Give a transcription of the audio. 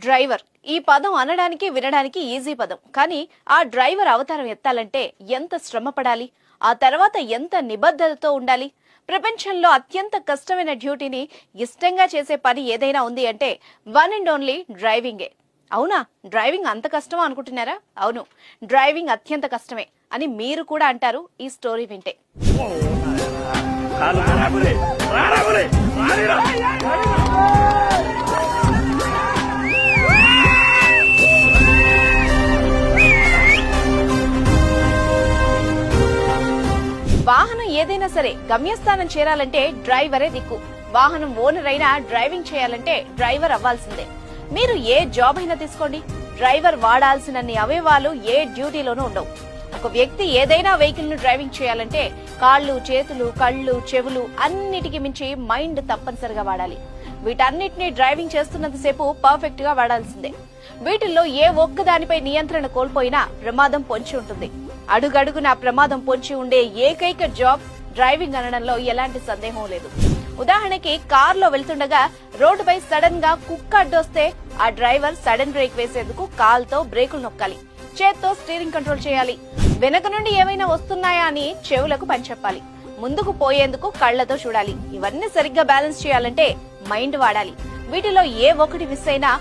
Driver ఈ పదం అనడానికి వినడానికి ఈజీ పదం. కానీ ఆ డ్రైవర్ అవతారం ఎత్తాలంటే ఎంత శ్రమ పడాలి, ఆ తర్వాత ఎంత నిబద్ధతతో ఉండాలి. ప్రపంచంలో అత్యంత కష్టమైన డ్యూటీని ఇష్టంగా చేసే పని ఏదైనా ఉంది అంటే వన్ అండ్ ఓన్లీ డ్రైవింగే. అవునా? డ్రైవింగ్ అంత కష్టమా అనుకుంటున్నారా? అవును, డ్రైవింగ్ అత్యంత కష్టమే అని మీరు కూడా అంటారు ఈ స్టోరీ వింటే. వాహనం ఏదైనా సరే గమ్యస్థానం చేరాలంటే డ్రైవరే దిక్కు. వాహనం ఓనర్ అయినా డ్రైవింగ్ చేయాలంటే డ్రైవర్ అవ్వాల్సిందే. మీరు ఏ జాబ్ అయినా తీసుకోండి, డ్రైవర్ వాడాల్సినన్ని అవయవాలు ఏ డ్యూటీలోనూ ఉండవు. ఒక వ్యక్తి ఏదైనా వెహికల్ ను డ్రైవింగ్ చేయాలంటే కాళ్ళు, చేతులు, కళ్ళు, చెవులు అన్నిటికీ మించి మైండ్ తప్పనిసరిగా వాడాలి. వీటన్నిటినీ డ్రైవింగ్ చేస్తున్నంతసేపు పర్ఫెక్ట్ గా వాడాల్సిందే. వీటిల్లో ఏ ఒక్కదానిపై నియంత్రణ కోల్పోయినా ప్రమాదం పొంచి ఉంటుంది. అడుగడుగునా ప్రమాదం పొంచి ఉండే ఏకైక జాబ్ డ్రైవింగ్ అనడంలో ఎలాంటి సందేహం లేదు. ఉదాహరణకి కారులో వెళ్తుండగా రోడ్డుపై సడన్ గా కుక్క అడ్డొస్తే ఆ డ్రైవర్ సడన్ బ్రేక్ వేసేందుకు కాల్తో బ్రేకులు నొక్కాలి, చేత్తో స్టీరింగ్ కంట్రోల్ చేయాలి. వెనక నుండి ఏమైనా వస్తున్నాయా అని చెవులకు పని చెప్పాలి, ముందుకు పోయేందుకు కళ్లతో చూడాలి. ఇవన్నీ సరిగ్గా బ్యాలెన్స్ చేయాలంటే మైండ్ వాడాలి. వీటిలో ఏ ఒక్కటి మిస్ అయినా